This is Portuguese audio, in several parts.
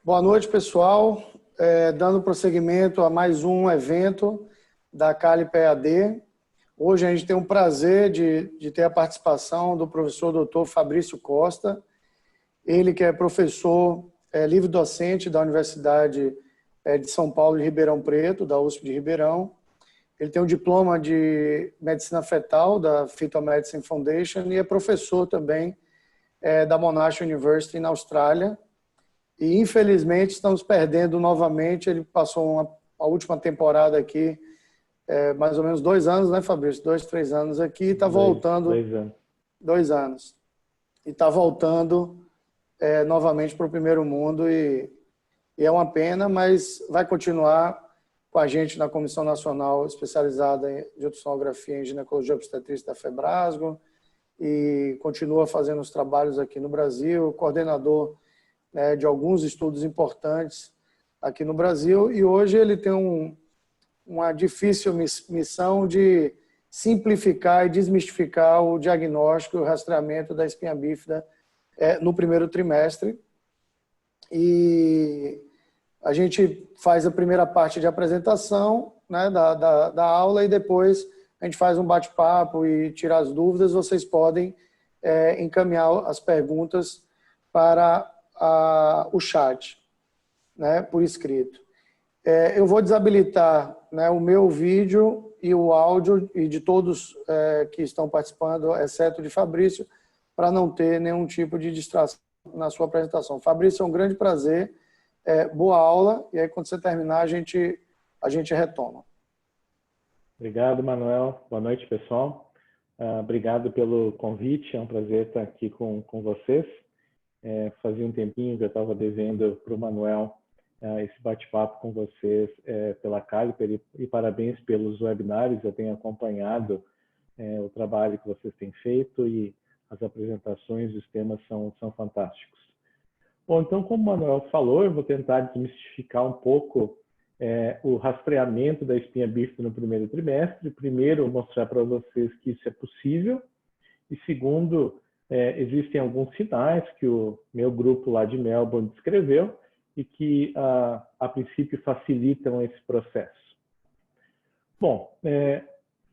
Boa noite, pessoal. Dando prosseguimento a mais um evento da Calipe EAD. Hoje a gente tem o prazer de ter a participação do professor Dr. Fabrício Costa, ele que é professor livre-docente da Universidade de São Paulo de Ribeirão Preto, da USP de Ribeirão. Ele tem um diploma de Medicina Fetal da Fetal Medicine Foundation e é professor também da Monash University na Austrália. E, infelizmente, estamos perdendo novamente. Ele passou a última temporada aqui, mais ou menos 2 anos, né, Fabrício? 2, 3 anos aqui, e está voltando. 2 anos. 2 anos. E está voltando novamente para o primeiro mundo. E é uma pena, mas vai continuar com a gente na Comissão Nacional Especializada de Ultrassonografia em Ginecologia e Obstetrícia da FEBRASGO. E continua fazendo os trabalhos aqui no Brasil, coordenador de alguns estudos importantes aqui no Brasil, e hoje ele tem uma difícil missão de simplificar e desmistificar o diagnóstico e o rastreamento da espinha bífida no primeiro trimestre. E a gente faz a primeira parte de apresentação, né, da aula, e depois a gente faz um bate-papo e tira as dúvidas. Vocês podem encaminhar as perguntas para o chat, né, por escrito. Eu vou desabilitar, né, o meu vídeo e o áudio e de todos que estão participando, exceto de Fabrício, para não ter nenhum tipo de distração na sua apresentação. Fabrício, é um grande prazer, boa aula, e aí quando você terminar a gente retoma. Obrigado, Manuel. Boa noite, pessoal. Obrigado pelo convite, é um prazer estar aqui com vocês. Fazia um tempinho que eu estava devendo para o Manuel esse bate-papo com vocês pela Caliper, e parabéns pelos webinários. Eu tenho acompanhado o trabalho que vocês têm feito e as apresentações, os temas são fantásticos. Bom, então, como o Manuel falou, eu vou tentar desmistificar um pouco o rastreamento da espinha bífida no primeiro trimestre. Primeiro, mostrar para vocês que isso é possível, e segundo, existem alguns sinais que o meu grupo lá de Melbourne descreveu e que, a princípio, facilitam esse processo. Bom,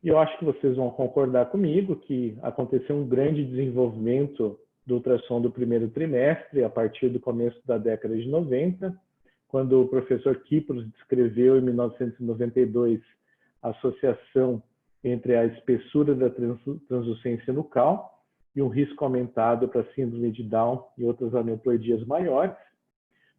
eu acho que vocês vão concordar comigo que aconteceu um grande desenvolvimento do ultrassom do primeiro trimestre a partir do começo da década de 90, quando o professor Kipros descreveu em 1992 a associação entre a espessura da translucência nucal e um risco aumentado para síndrome de Down e outras aneuploidias maiores.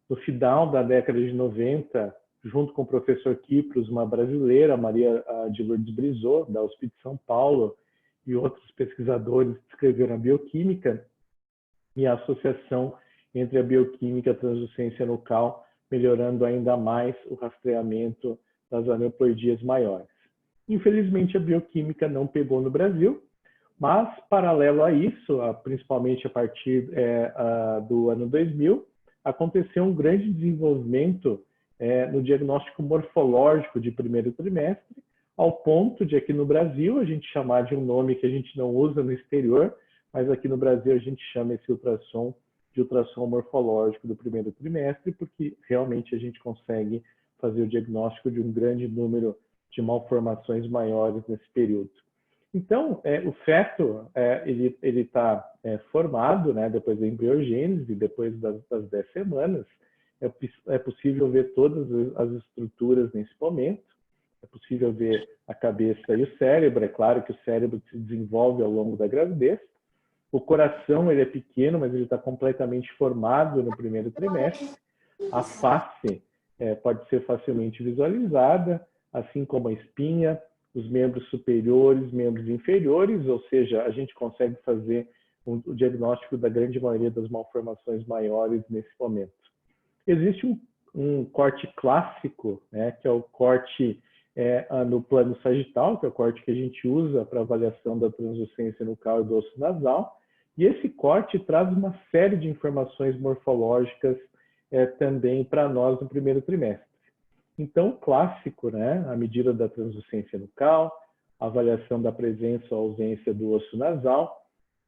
No final da década de 90, junto com o professor Kipros, uma brasileira, Maria de Lourdes Brizot, da USP de São Paulo, e outros pesquisadores descreveram a bioquímica e a associação entre a bioquímica e a translucência nucal, melhorando ainda mais o rastreamento das aneuploidias maiores. Infelizmente, a bioquímica não pegou no Brasil, mas, paralelo a isso, principalmente a partir do ano 2000, aconteceu um grande desenvolvimento no diagnóstico morfológico de primeiro trimestre, ao ponto de aqui no Brasil a gente chamar de um nome que a gente não usa no exterior, mas aqui no Brasil a gente chama esse ultrassom de ultrassom morfológico do primeiro trimestre, porque realmente a gente consegue fazer o diagnóstico de um grande número de malformações maiores nesse período. Então, o feto ele está formado, né, depois da embriogênese, depois das 10 semanas. É possível ver todas as estruturas nesse momento. É possível ver a cabeça e o cérebro. É claro que o cérebro se desenvolve ao longo da gravidez. O coração ele é pequeno, mas ele está completamente formado no primeiro trimestre. A face pode ser facilmente visualizada, assim como a espinha, os membros superiores, membros inferiores, ou seja, a gente consegue fazer o diagnóstico da grande maioria das malformações maiores nesse momento. Existe um corte clássico, né, que é o corte no plano sagital, que é o corte que a gente usa para avaliação da translucência nucal e do osso nasal, e esse corte traz uma série de informações morfológicas também para nós no primeiro trimestre. Então, o clássico, né, a medida da translucência nucal, a avaliação da presença ou ausência do osso nasal,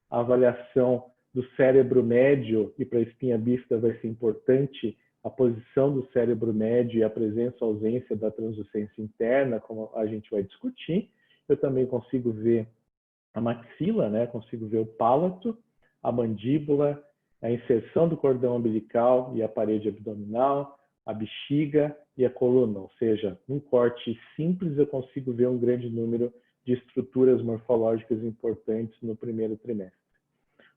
a avaliação do cérebro médio, e para a espinha bífida vai ser importante a posição do cérebro médio e a presença ou ausência da translucência interna, como a gente vai discutir. Eu também consigo ver a maxila, né? Consigo ver o palato, a mandíbula, a inserção do cordão umbilical e a parede abdominal, a bexiga e a coluna. Ou seja, num corte simples eu consigo ver um grande número de estruturas morfológicas importantes no primeiro trimestre.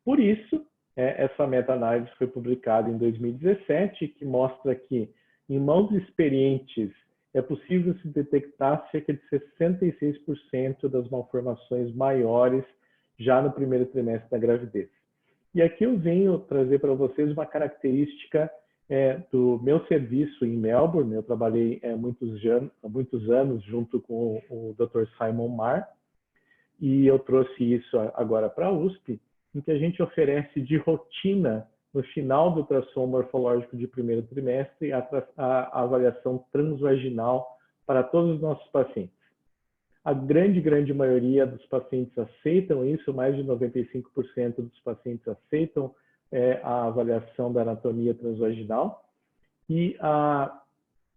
Por isso, essa meta-análise foi publicada em 2017, que mostra que, em mãos experientes, é possível se detectar cerca de 66% das malformações maiores já no primeiro trimestre da gravidez. E aqui eu venho trazer para vocês uma característica do meu serviço em Melbourne. Eu trabalhei há muitos anos junto com o Dr. Simon Marr, e eu trouxe isso agora para a USP, em que a gente oferece de rotina, no final do ultrassom morfológico de primeiro trimestre, a avaliação transvaginal para todos os nossos pacientes. A grande maioria dos pacientes aceitam isso, mais de 95% dos pacientes aceitam a avaliação da anatomia transvaginal. E a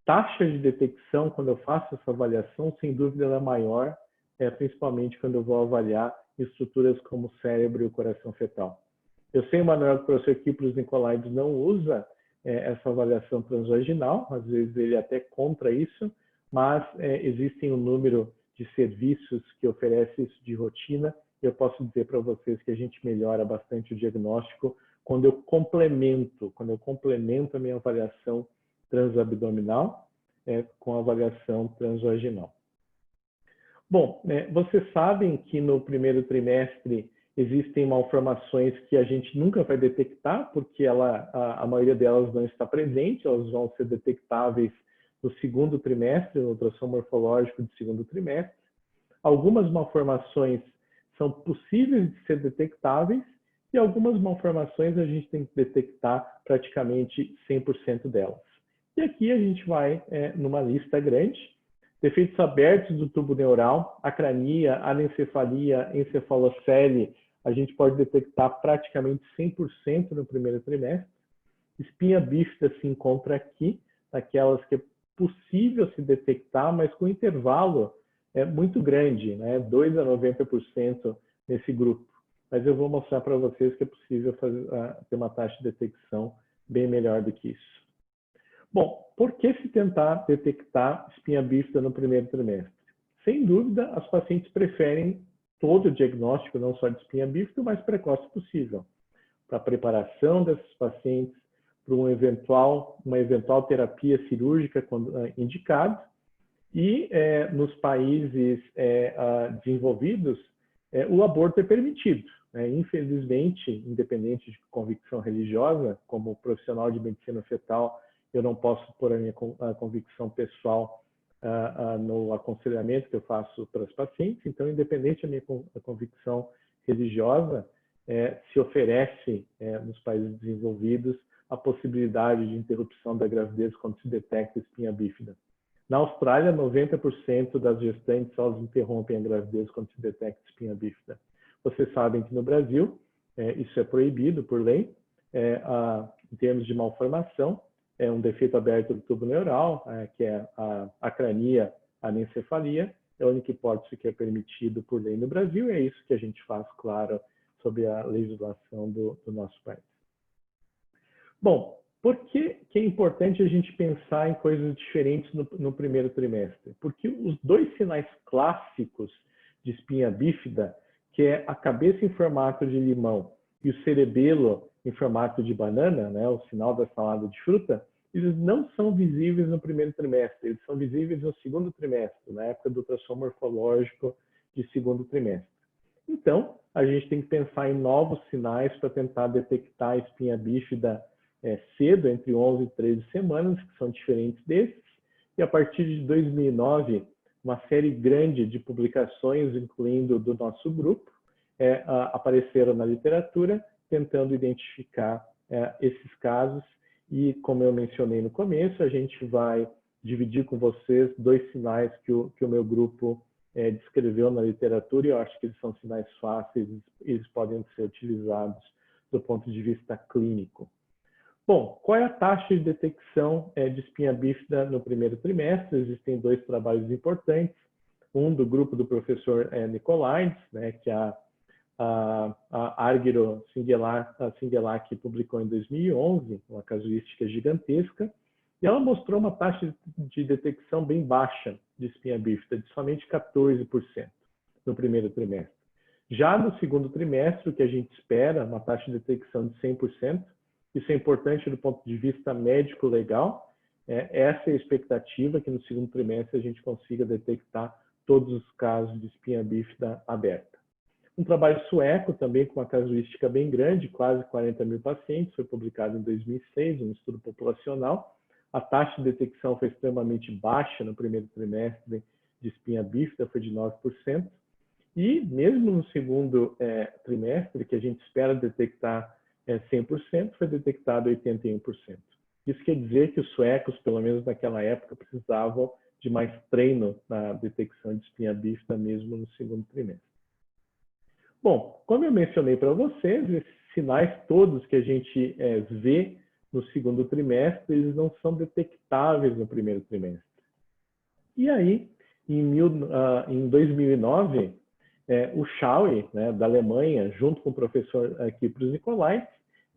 taxa de detecção, quando eu faço essa avaliação, sem dúvida ela é maior, principalmente quando eu vou avaliar estruturas como o cérebro e o coração fetal. Eu sei, Manuel, que o professor Kipros Nicolaides não usa essa avaliação transvaginal, às vezes ele é até contra isso, mas existem um número de serviços que oferecem isso de rotina. Eu posso dizer para vocês que a gente melhora bastante o diagnóstico quando eu complemento a minha avaliação transabdominal com a avaliação transvaginal. Bom, vocês sabem que no primeiro trimestre existem malformações que a gente nunca vai detectar, porque a maioria delas não está presente, elas vão ser detectáveis no segundo trimestre, no ultrassom morfológico de segundo trimestre. Algumas malformações são possíveis de ser detectáveis e algumas malformações a gente tem que detectar praticamente 100% delas. E aqui a gente vai numa lista grande. Defeitos abertos do tubo neural, acrania, anencefalia, encefalocele, a gente pode detectar praticamente 100% no primeiro trimestre. Espinha bífida se encontra aqui, naquelas que é possível se detectar, mas com intervalo muito grande, né? 2 a 90% nesse grupo. Mas eu vou mostrar para vocês que é possível ter uma taxa de detecção bem melhor do que isso. Bom, por que se tentar detectar espinha bífida no primeiro trimestre? Sem dúvida, as pacientes preferem todo o diagnóstico, não só de espinha bífida, o mais precoce possível, para a preparação desses pacientes para uma eventual terapia cirúrgica quando indicado. E nos países desenvolvidos, o aborto é permitido. Infelizmente, independente de convicção religiosa, como profissional de medicina fetal, eu não posso pôr a minha convicção pessoal no aconselhamento que eu faço para os pacientes. Então, independente da minha convicção religiosa, se oferece nos países desenvolvidos a possibilidade de interrupção da gravidez quando se detecta espinha bífida. Na Austrália, 90% das gestantes só interrompem a gravidez quando se detecta espinha bífida. Vocês sabem que no Brasil, isso é proibido por lei, em termos de malformação. É um defeito aberto do tubo neural, que é a acrania, a anencefalia, é o único hipótese que é permitido por lei no Brasil, e é isso que a gente faz, claro, sobre a legislação do nosso país. Bom, por que é importante a gente pensar em coisas diferentes no primeiro trimestre? Porque os dois sinais clássicos de espinha bífida, que é a cabeça em formato de limão e o cerebelo em formato de banana, né, o sinal da salada de fruta, eles não são visíveis no primeiro trimestre, eles são visíveis no segundo trimestre, na época do ultrassom morfológico de segundo trimestre. Então, a gente tem que pensar em novos sinais para tentar detectar a espinha bífida cedo, entre 11 e 13 semanas, que são diferentes desses. E a partir de 2009, uma série grande de publicações, incluindo do nosso grupo, apareceram na literatura, tentando identificar esses casos. E, como eu mencionei no começo, a gente vai dividir com vocês dois sinais que o meu grupo descreveu na literatura, e eu acho que eles são sinais fáceis, eles podem ser utilizados do ponto de vista clínico. Bom, qual é a taxa de detecção de espinha bífida no primeiro trimestre? Existem 2 trabalhos importantes. Um do grupo do professor Nicolaides, né, que a Argyro Singelac publicou em 2011, uma casuística gigantesca, e ela mostrou uma taxa de detecção bem baixa de espinha bífida, de somente 14% no primeiro trimestre. Já no segundo trimestre, o que a gente espera, uma taxa de detecção de 100%, isso é importante do ponto de vista médico-legal, essa é a expectativa, que no segundo trimestre a gente consiga detectar todos os casos de espinha bífida aberta. Um trabalho sueco, também com uma casuística bem grande, quase 40 mil pacientes, foi publicado em 2006, um estudo populacional. A taxa de detecção foi extremamente baixa no primeiro trimestre de espinha bífida, foi de 9%. E mesmo no segundo trimestre, que a gente espera detectar 100%, foi detectado 81%. Isso quer dizer que os suecos, pelo menos naquela época, precisavam de mais treino na detecção de espinha bífida mesmo no segundo trimestre. Bom, como eu mencionei para vocês, esses sinais todos que a gente vê no segundo trimestre, eles não são detectáveis no primeiro trimestre. E aí, em 2009, o Schauer, né, da Alemanha, junto com o professor Kyprios Nicolaides,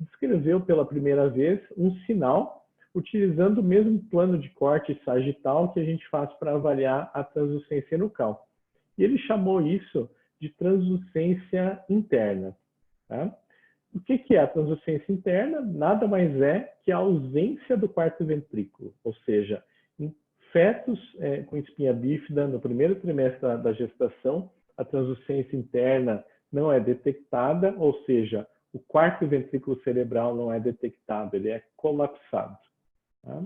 descreveu pela primeira vez um sinal utilizando o mesmo plano de corte sagital que a gente faz para avaliar a translucência nucal. E ele chamou isso de translucência interna. Tá? O que é a translucência interna? Nada mais é que a ausência do quarto ventrículo, ou seja, em fetos com espinha bífida no primeiro trimestre da gestação, a translucência interna não é detectada, ou seja, o quarto ventrículo cerebral não é detectado, ele é colapsado. Tá?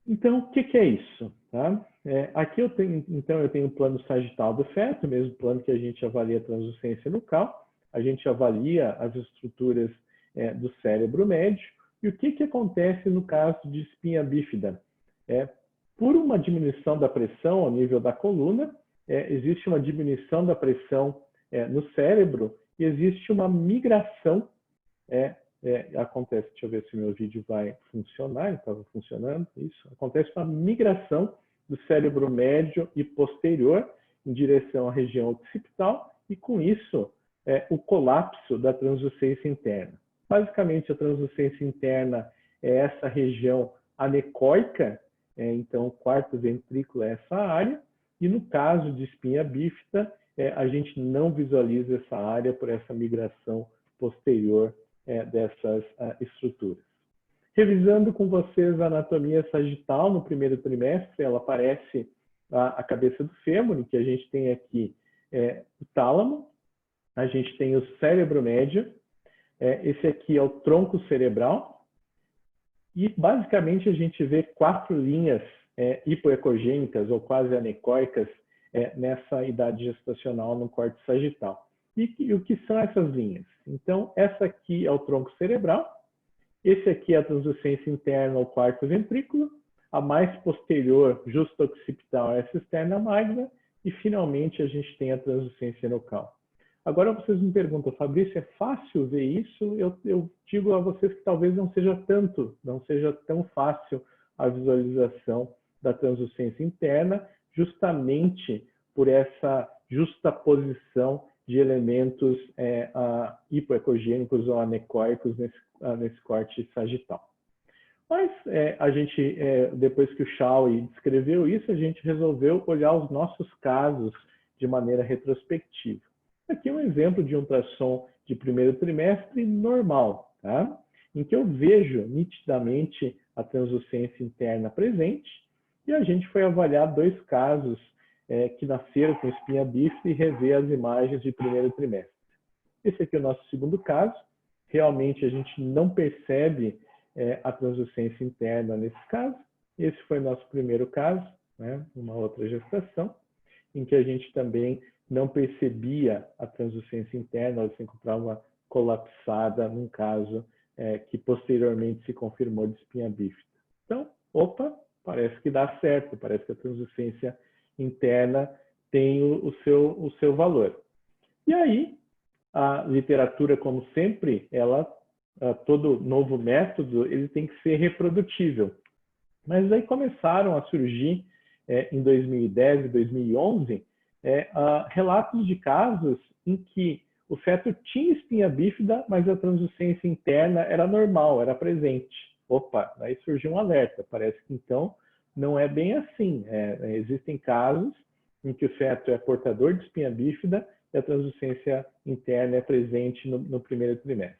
Então, o que é isso? Tá? Aqui eu tenho o plano sagital do feto, o mesmo plano que a gente avalia a translucência nucal, a gente avalia as estruturas do cérebro médio, e o que acontece no caso de espinha bífida? Por uma diminuição da pressão ao nível da coluna, existe uma diminuição da pressão no cérebro e existe uma migração, acontece, deixa eu ver se meu vídeo vai funcionar, estava funcionando, isso, acontece uma migração do cérebro médio e posterior em direção à região occipital e com isso o colapso da translucência interna. Basicamente a translucência interna é essa região anecoica, então o quarto ventrículo é essa área, e no caso de espinha bífida, a gente não visualiza essa área por essa migração posterior dessas estruturas. Revisando com vocês a anatomia sagital no primeiro trimestre, ela aparece a cabeça do fêmur, em que a gente tem aqui o tálamo, a gente tem o cérebro médio, esse aqui é o tronco cerebral, e basicamente a gente vê 4 linhas hipoecogênicas ou quase anecoicas nessa idade gestacional no córtex sagital. E o que são essas linhas? Então, essa aqui é o tronco cerebral, esse aqui é a translucência interna ao quarto ventrículo, a mais posterior, justo occipital, é a cisterna magna, e finalmente a gente tem a translucência nucal. Agora vocês me perguntam, Fabrício, é fácil ver isso? Eu digo a vocês que talvez não seja tão fácil a visualização da translucência interna, justamente por essa justaposição de elementos hipoecogênicos ou anecoicos nesse corte sagital. Mas a gente, depois que o Schauer descreveu isso, a gente resolveu olhar os nossos casos de maneira retrospectiva. Aqui é um exemplo de ultrassom de primeiro trimestre normal, tá? Em que eu vejo nitidamente a translucência interna presente, e a gente foi avaliar 2 casos que nasceram com espinha bífida e rever as imagens de primeiro trimestre. Esse aqui é o nosso segundo caso. Realmente a gente não percebe a translucência interna nesse caso. Esse foi o nosso primeiro caso, né? Uma outra gestação, em que a gente também não percebia a translucência interna, ela se encontrava colapsada num caso que posteriormente se confirmou de espinha bífida. Então, opa, parece que dá certo, parece que a translucência interna tem o seu valor. E aí, a literatura, como sempre, ela todo novo método ele tem que ser reprodutível. Mas aí começaram a surgir, em 2010 e 2011, relatos de casos em que o feto tinha espinha bífida, mas a translucência interna era normal, era presente. Opa, aí surgiu um alerta. Parece que então não é bem assim. Existem casos em que o feto é portador de espinha bífida e a translucência interna é presente no primeiro trimestre.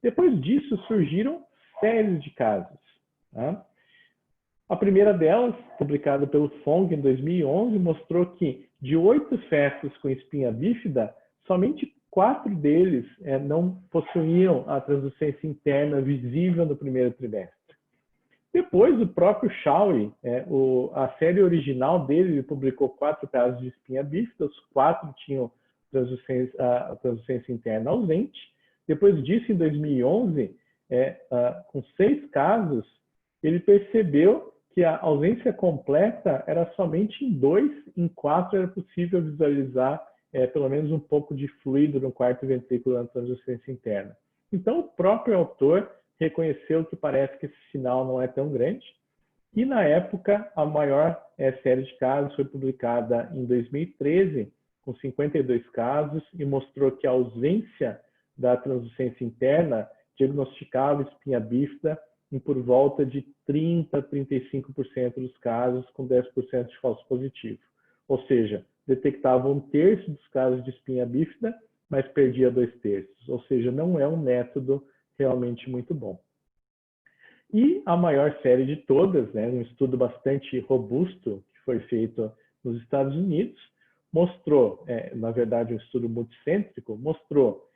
Depois disso, surgiram séries de casos. Tá? A primeira delas, publicada pelo Fong em 2011, mostrou que de 8 fetos com espinha bífida, somente 4 deles não possuíam a translucência interna visível no primeiro trimestre. Depois, o próprio Shawi, a série original dele, ele publicou 4 casos de espinha bífida, os 4 tinham a translucência interna ausente. Depois disso, em 2011, com 6 casos, ele percebeu que a ausência completa era somente em 2, em 4 era possível visualizar pelo menos um pouco de fluido no quarto ventrículo na translucência interna. Então, o próprio autor reconheceu que parece que esse sinal não é tão grande. E, na época, a maior série de casos foi publicada em 2013, com 52 casos, e mostrou que a ausência da translucência interna diagnosticava espinha bífida em por volta de 30% a 35% dos casos, com 10% de falso positivo. Ou seja, detectava 1/3 dos casos de espinha bífida, mas perdia 2/3. Ou seja, não é um método realmente muito bom. E a maior série de todas, um estudo bastante robusto que foi feito nos Estados Unidos, mostrou, na verdade um estudo multicêntrico, mostrou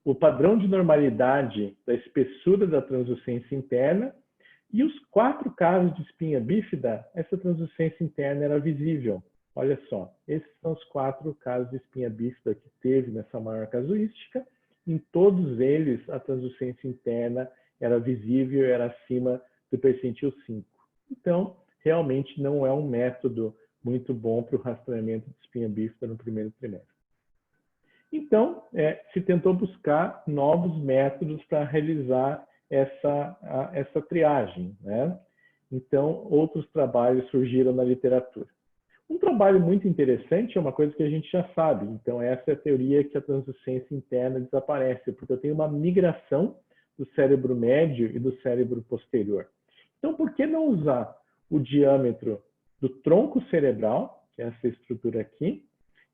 o padrão de normalidade da espessura da translucência interna, e os 4 casos de espinha bífida, essa translucência interna era visível. Olha só, esses são os 4 casos de espinha bífida que teve nessa maior casuística. Em todos eles, a translucência interna era visível e era acima do percentil 5. Então, realmente não é um método muito bom para o rastreamento de espinha bífida no primeiro trimestre. Então, se tentou buscar novos métodos para realizar essa triagem, né? Então, outros trabalhos surgiram na literatura. Um trabalho muito interessante é uma coisa que a gente já sabe. Então, essa é a teoria que a translucência interna desaparece, porque eu tenho uma migração do cérebro médio e do cérebro posterior. Então, por que não usar o diâmetro do tronco cerebral, que é essa estrutura aqui,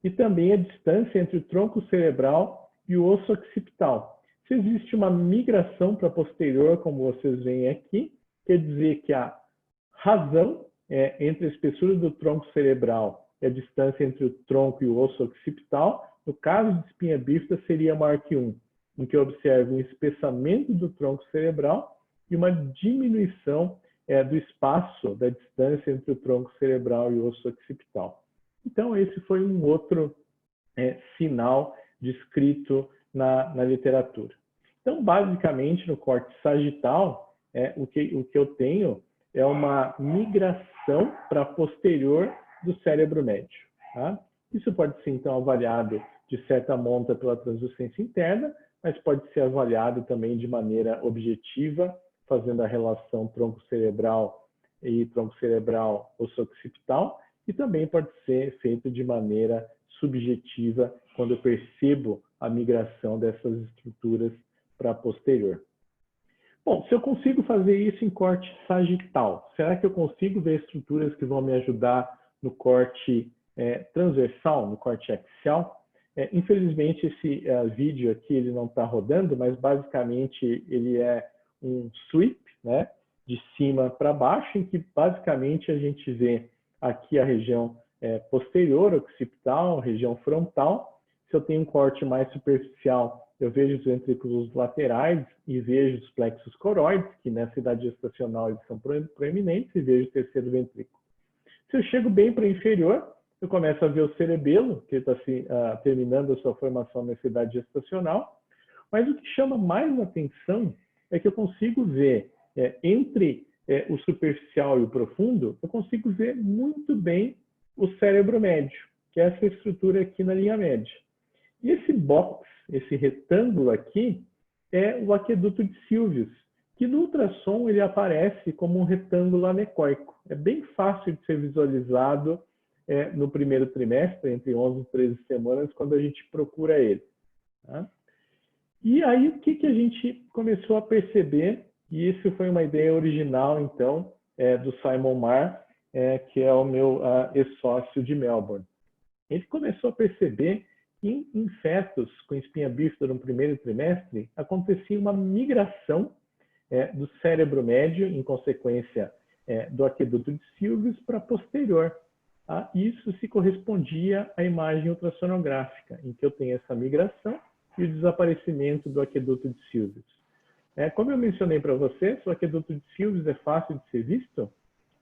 e também a distância entre o tronco cerebral e o osso occipital? Se existe uma migração para posterior, como vocês veem aqui, quer dizer que a razão entre a espessura do tronco cerebral e a distância entre o tronco e o osso occipital, no caso de espinha bífida, seria maior que 1, em que eu observo um espessamento do tronco cerebral e uma diminuição do espaço, da distância entre o tronco cerebral e o osso occipital. Então, esse foi um outro sinal descrito na literatura. Então, basicamente, no córtex sagital, o que eu tenho é uma migração para posterior do cérebro médio. Tá? Isso pode ser, então, avaliado de certa monta pela translucência interna, mas pode ser avaliado também de maneira objetiva, fazendo a relação tronco cerebral e tronco cerebral osso occipital, e também pode ser feito de maneira subjetiva, quando eu percebo a migração dessas estruturas para posterior. Bom, se eu consigo fazer isso em corte sagital, será que eu consigo ver estruturas que vão me ajudar no corte transversal, no corte axial? Infelizmente, esse vídeo aqui ele não está rodando, mas basicamente ele é um sweep, né, de cima para baixo, em que basicamente a gente vê aqui a região posterior, occipital, região frontal. Se eu tenho um corte mais superficial, eu vejo os ventrículos laterais e vejo os plexos coroides, que nessa idade gestacional eles são proeminentes, e vejo o terceiro ventrículo. Se eu chego bem para o inferior, eu começo a ver o cerebelo, que está terminando a sua formação nessa idade gestacional. Mas o que chama mais atenção é que eu consigo ver entre o superficial e o profundo, eu consigo ver muito bem o cérebro médio, que é essa estrutura aqui na linha média. E esse box, esse retângulo aqui, é o aqueduto de Sylvius, que no ultrassom ele aparece como um retângulo anecoico. É bem fácil de ser visualizado no primeiro trimestre, entre 11 e 13 semanas, quando a gente procura ele. Tá? E aí, o que a gente começou a perceber, e isso foi uma ideia original, então, do Simon Marr, que é o meu ex-sócio de Melbourne. Ele começou a perceber que em fetos com espinha bífida no primeiro trimestre, acontecia uma migração do cérebro médio, em consequência do aqueduto de Sylvius, para posterior. Tá? Isso se correspondia à imagem ultrassonográfica, em que eu tenho essa migração e o desaparecimento do aqueduto de Sylvius. Como eu mencionei para vocês, o aqueduto de Sylvius é fácil de ser visto.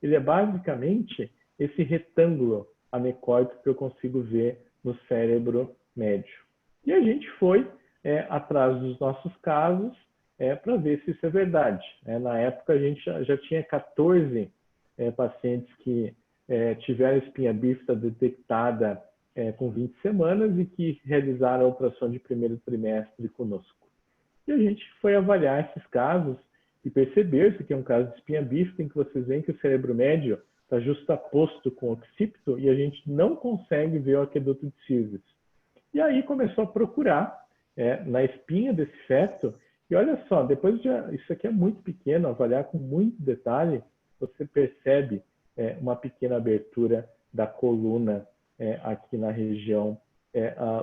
Ele é basicamente esse retângulo anecoico que eu consigo ver no cérebro médio. E a gente foi atrás dos nossos casos para ver se isso é verdade. Na época, a gente já tinha 14 pacientes que tiveram espinha bífida detectada com 20 semanas e que realizaram a ultrassom de primeiro trimestre conosco. E a gente foi avaliar esses casos e perceber, isso aqui é um caso de espinha bífida, em que vocês veem que o cérebro médio está justaposto com o occipito e a gente não consegue ver o aqueduto de Sylvius. E aí começou a procurar na espinha desse feto, e olha só, depois de isso aqui é muito pequeno, avaliar com muito detalhe, você percebe uma pequena abertura da coluna aqui na região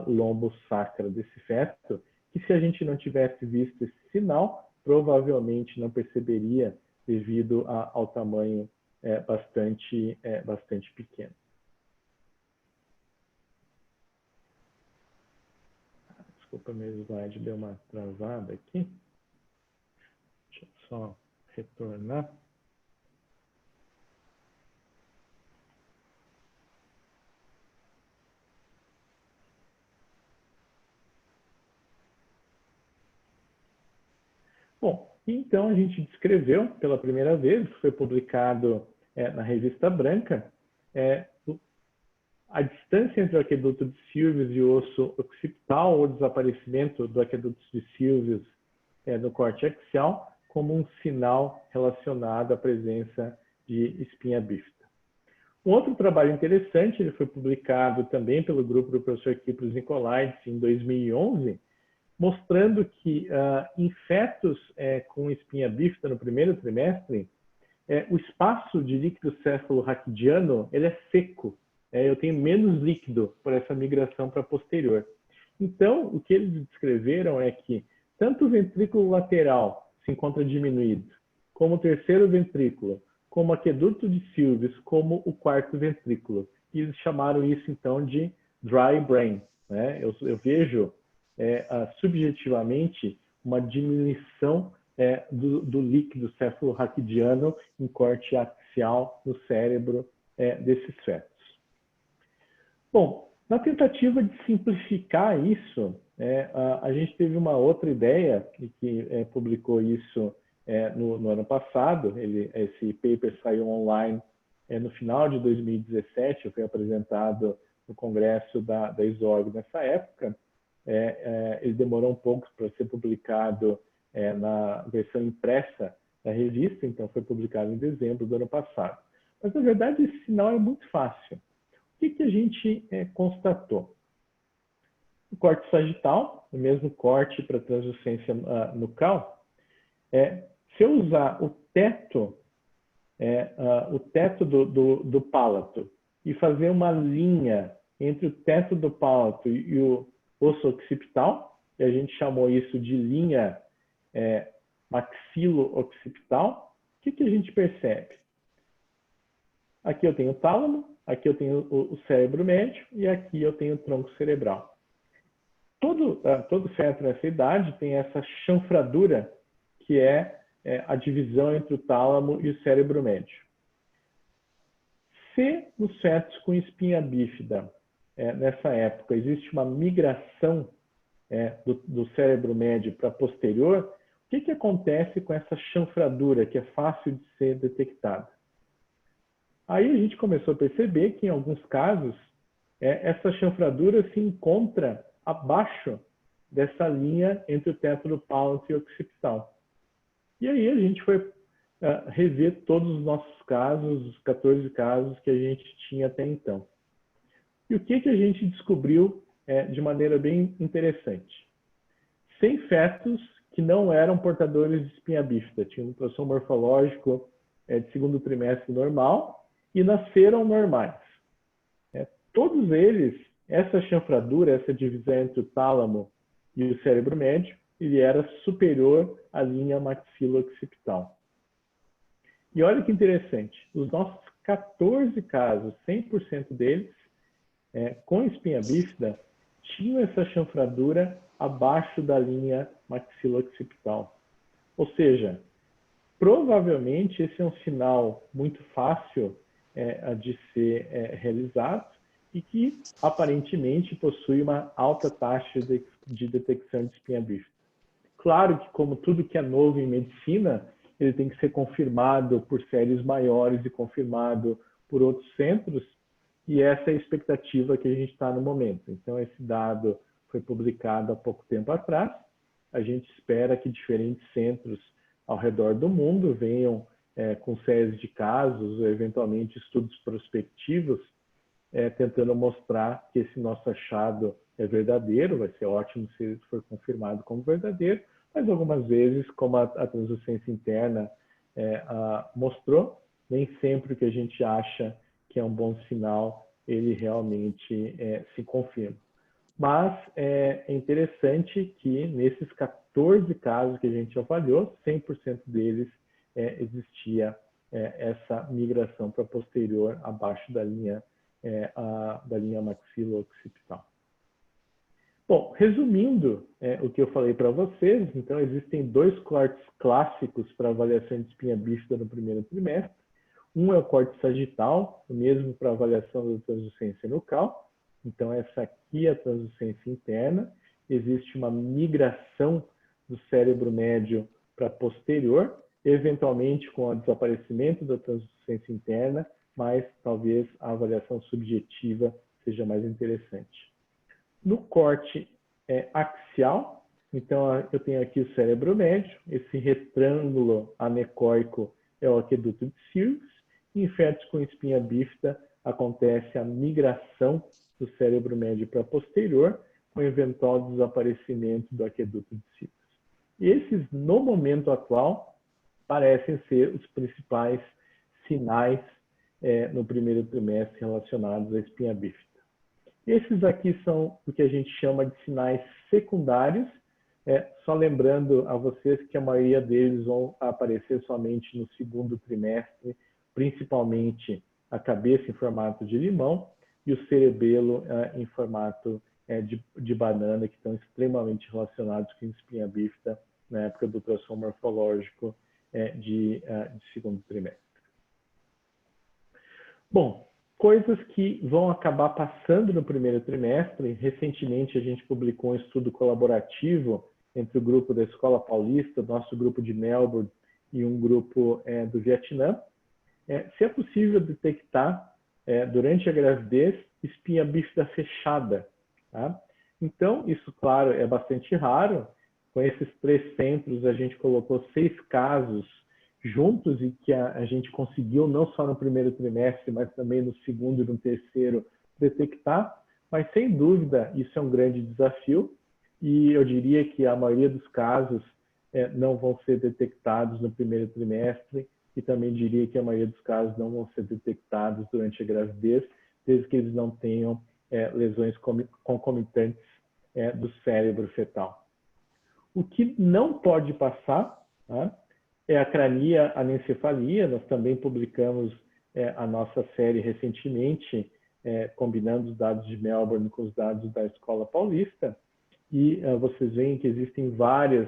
lombo-sacra desse feto, que se a gente não tivesse visto esse sinal, provavelmente não perceberia devido ao tamanho bastante pequeno. Desculpa, meu slide deu uma travada aqui. Deixa eu só retornar. Bom, então a gente descreveu pela primeira vez, foi publicado na revista Branca, a distância entre o aqueduto de Sylvius e o osso occipital, ou desaparecimento do aqueduto de Sylvius no corte axial, como um sinal relacionado à presença de espinha bífida. Um outro trabalho interessante, ele foi publicado também pelo grupo do professor Kyprios Nicolaides em 2011, mostrando que em fetos com espinha bífida no primeiro trimestre, o espaço de líquido céfalo-raquidiano ele é seco. Eu tenho menos líquido por essa migração para posterior. Então, o que eles descreveram é que tanto o ventrículo lateral se encontra diminuído, como o terceiro ventrículo, como o aqueduto de Sylvius, como o quarto ventrículo. E eles chamaram isso, então, de dry brain. Eu vejo subjetivamente uma diminuição do líquido céfalo-raquidiano em corte axial no cérebro desses fetos. Bom, na tentativa de simplificar isso, a gente teve uma outra ideia, e que publicou isso no ano passado. Esse paper saiu online no final de 2017, foi apresentado no congresso da ISORG nessa época. Ele demorou um pouco para ser publicado na versão impressa da revista, então foi publicado em dezembro do ano passado. Mas, na verdade, esse sinal é muito fácil. O que a gente constatou? O corte sagital, o mesmo corte para translucência nucal, se eu usar o teto do palato e fazer uma linha entre o teto do palato e o osso occipital, e a gente chamou isso de linha maxilo-occipital, o que a gente percebe? Aqui eu tenho o tálamo, aqui eu tenho o cérebro médio e aqui eu tenho o tronco cerebral. Todo feto nessa idade tem essa chanfradura, que é a divisão entre o tálamo e o cérebro médio. Se nos fetos com espinha bífida, nessa época, existe uma migração do cérebro médio para posterior, o que acontece com essa chanfradura, que é fácil de ser detectada? Aí a gente começou a perceber que, em alguns casos, essa chanfradura se encontra abaixo dessa linha entre o tétano-palato e o occipital. E aí a gente foi rever todos os nossos casos, os 14 casos que a gente tinha até então. E o que a gente descobriu de maneira bem interessante? 100 fetos que não eram portadores de espinha bífida, tinham um ultrassom morfológico de segundo trimestre normal e nasceram normais. Todos eles, essa chanfradura, essa divisão entre o tálamo e o cérebro médio, ele era superior à linha maxilo-occipital. E olha que interessante, os nossos 14 casos, 100% deles, com espinha bífida, tinham essa chanfradura abaixo da linha maxilo-occipital. Ou seja, provavelmente esse é um sinal muito fácil de ser realizado e que aparentemente possui uma alta taxa de detecção de espinha bífida. Claro que, como tudo que é novo em medicina, ele tem que ser confirmado por séries maiores e confirmado por outros centros, e essa é a expectativa que a gente está no momento. Então, esse dado foi publicado há pouco tempo atrás. A gente espera que diferentes centros ao redor do mundo venham com séries de casos, ou eventualmente estudos prospectivos, tentando mostrar que esse nosso achado é verdadeiro. Vai ser ótimo se ele for confirmado como verdadeiro, mas algumas vezes, como a translucência interna mostrou, nem sempre o que a gente acha que é um bom sinal, ele realmente se confirma. Mas é interessante que nesses 14 casos que a gente avaliou, 100% deles existia essa migração para posterior abaixo da linha maxilo-occipital. Bom, resumindo o que eu falei para vocês, então existem 2 cortes clássicos para avaliação de espinha bífida no primeiro trimestre. Um é o corte sagital, o mesmo para avaliação da translucência nucal. Então, essa aqui é a translucência interna. Existe uma migração do cérebro médio para posterior, eventualmente com o desaparecimento da translucência interna, mas talvez a avaliação subjetiva seja mais interessante. No corte axial, então eu tenho aqui o cérebro médio, esse retângulo anecóico é o aqueduto de Sirgus. Em fetos com espinha bífida, acontece a migração do cérebro médio para posterior, com eventual desaparecimento do aqueduto de Sirgus. E esses, no momento atual, parecem ser os principais sinais no primeiro trimestre relacionados à espinha bífida. Esses aqui são o que a gente chama de sinais secundários, só lembrando a vocês que a maioria deles vão aparecer somente no segundo trimestre, principalmente a cabeça em formato de limão e o cerebelo em formato de banana, que estão extremamente relacionados com espinha bífida na época do ultrassom morfológico de segundo trimestre. Bom, coisas que vão acabar passando no primeiro trimestre. Recentemente a gente publicou um estudo colaborativo entre o grupo da Escola Paulista, nosso grupo de Melbourne e um grupo do Vietnã. Se é possível detectar durante a gravidez espinha bífida fechada. Tá? Então, isso, claro, é bastante raro. Com esses 3 centros, a gente colocou 6 casos juntos e que a gente conseguiu, não só no primeiro trimestre, mas também no segundo e no terceiro, detectar. Mas, sem dúvida, isso é um grande desafio. E eu diria que a maioria dos casos não vão ser detectados no primeiro trimestre, e também diria que a maioria dos casos não vão ser detectados durante a gravidez, desde que eles não tenham lesões concomitantes do cérebro fetal. O que não pode passar, tá, é a crania anencefalia. Nós também publicamos a nossa série recentemente, combinando os dados de Melbourne com os dados da Escola Paulista, e vocês veem que existem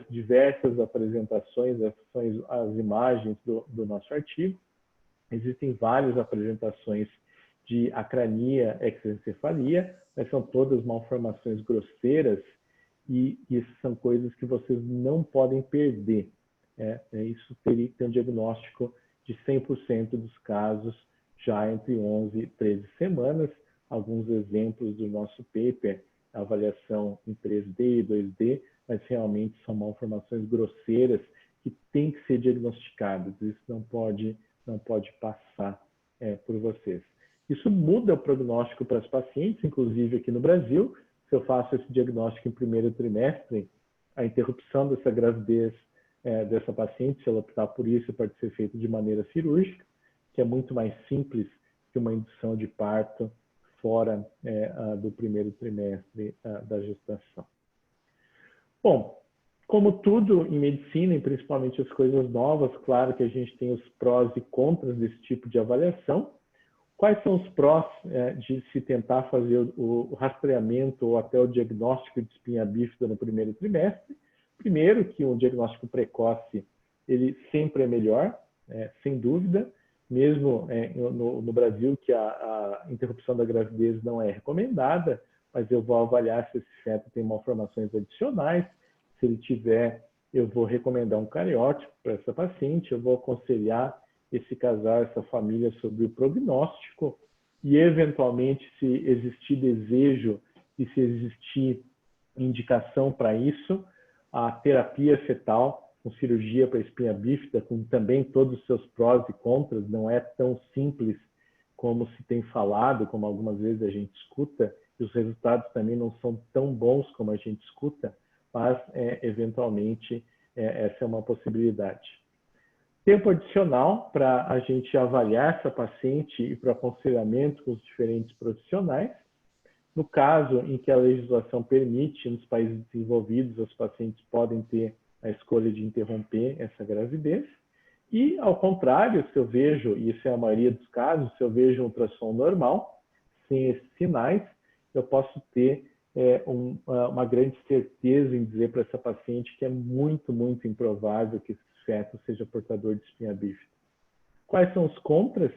diversas apresentações, essas são as imagens do nosso artigo. Existem várias apresentações de acrania exencefalia, mas são todas malformações grosseiras e isso são coisas que vocês não podem perder. Isso teria que ter um diagnóstico de 100% dos casos já entre 11 e 13 semanas. Alguns exemplos do nosso paper avaliação em 3D e 2D, mas realmente são malformações grosseiras que têm que ser diagnosticadas. Isso não pode passar por vocês. Isso muda o prognóstico para os pacientes, inclusive aqui no Brasil. Se eu faço esse diagnóstico em primeiro trimestre, a interrupção dessa gravidez dessa paciente, se ela optar por isso, pode ser feita de maneira cirúrgica, que é muito mais simples que uma indução de parto fora do primeiro trimestre da gestação. Bom, como tudo em medicina, e principalmente as coisas novas, claro que a gente tem os prós e contras desse tipo de avaliação. Quais são os prós de se tentar fazer o rastreamento ou até o diagnóstico de espinha bífida no primeiro trimestre? Primeiro, que um diagnóstico precoce ele sempre é melhor, sem dúvida, mesmo no Brasil, que a interrupção da gravidez não é recomendada, mas eu vou avaliar se esse feto tem malformações adicionais. Se ele tiver, eu vou recomendar um cariótipo para essa paciente, eu vou aconselhar esse casal, essa família sobre o prognóstico e, eventualmente, se existir desejo e se existir indicação para isso, a terapia fetal com cirurgia para espinha bífida, com também todos os seus prós e contras, não é tão simples como se tem falado, como algumas vezes a gente escuta, e os resultados também não são tão bons como a gente escuta, mas, eventualmente, essa é uma possibilidade. Tempo adicional para a gente avaliar essa paciente e para aconselhamento com os diferentes profissionais. No caso em que a legislação permite, nos países desenvolvidos, os pacientes podem ter a escolha de interromper essa gravidez. E, ao contrário, se eu vejo, e isso é a maioria dos casos, se eu vejo um ultrassom normal, sem esses sinais, eu posso ter uma grande certeza em dizer para essa paciente que é muito, muito improvável que esse feto seja portador de espinha bífida. Quais são os contras?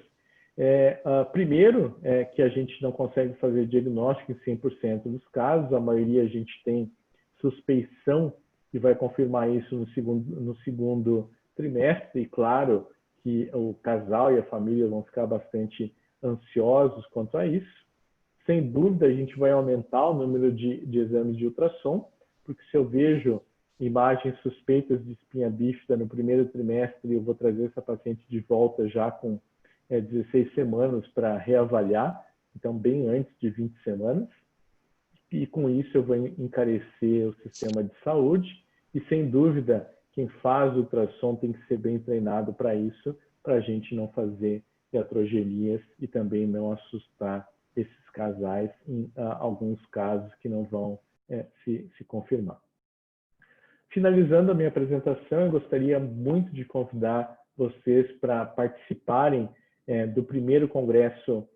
Primeiro, que a gente não consegue fazer diagnóstico em 100% dos casos, a maioria a gente tem suspeição e vai confirmar isso no segundo trimestre, e claro que o casal e a família vão ficar bastante ansiosos quanto a isso. Sem dúvida, a gente vai aumentar o número de exames de ultrassom, porque se eu vejo imagens suspeitas de espinha bífida no primeiro trimestre, eu vou trazer essa paciente de volta já com 16 semanas para reavaliar, então bem antes de 20 semanas. E com isso eu vou encarecer o sistema de saúde e, sem dúvida, quem faz ultrassom tem que ser bem treinado para isso, para a gente não fazer iatrogenias e também não assustar esses casais em alguns casos que não vão se confirmar. Finalizando a minha apresentação, eu gostaria muito de convidar vocês para participarem do primeiro congresso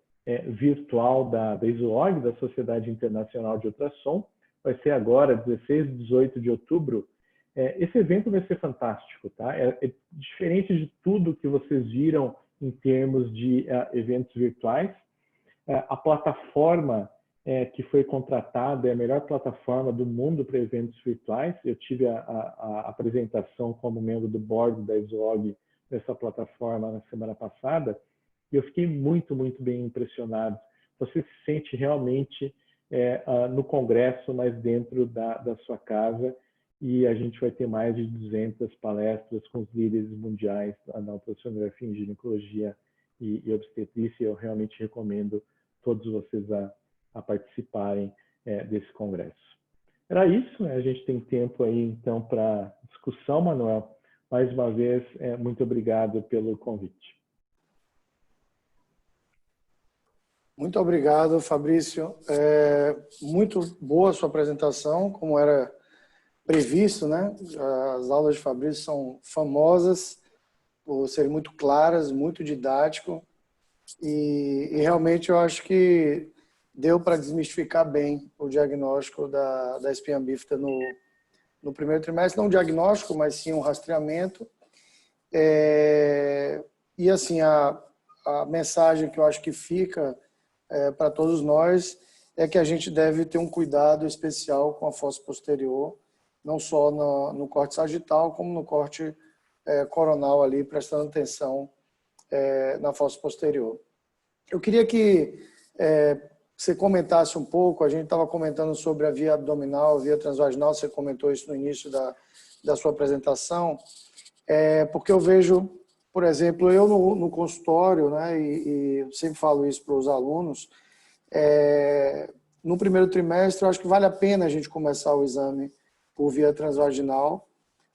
virtual da ISUOG, da Sociedade Internacional de Ultrassom. Vai ser agora, 16 e 18 de outubro. Esse evento vai ser fantástico, tá? É diferente de tudo que vocês viram em termos de eventos virtuais. A plataforma que foi contratada é a melhor plataforma do mundo para eventos virtuais. Eu tive a apresentação como membro do board da ISUOG dessa plataforma na semana passada e eu fiquei muito, muito bem impressionado. Você se sente realmente no congresso, mas dentro da sua casa, e a gente vai ter mais de 200 palestras com os líderes mundiais na ultrassonografia em ginecologia e obstetrícia. Eu realmente recomendo todos vocês a participarem desse congresso. Era isso, né? A gente tem tempo aí, então, para discussão, Manuel. Mais uma vez, muito obrigado pelo convite. Muito obrigado, Fabrício. Muito boa a sua apresentação, como era previsto, né? As aulas de Fabrício são famosas por serem muito claras, muito didático, e realmente eu acho que deu para desmistificar bem o diagnóstico da espinha bífida no primeiro trimestre. Não um diagnóstico, mas sim um rastreamento. E assim, a mensagem que eu acho que fica para todos nós é que a gente deve ter um cuidado especial com a fossa posterior, não só no corte sagital, como no corte coronal ali, prestando atenção na fossa posterior. Eu queria que você comentasse um pouco. A gente estava comentando sobre a via abdominal, a via transvaginal, você comentou isso no início da sua apresentação, porque eu vejo, por exemplo, eu no consultório, né, e eu sempre falo isso para os alunos, no primeiro trimestre, eu acho que vale a pena a gente começar o exame por via transvaginal.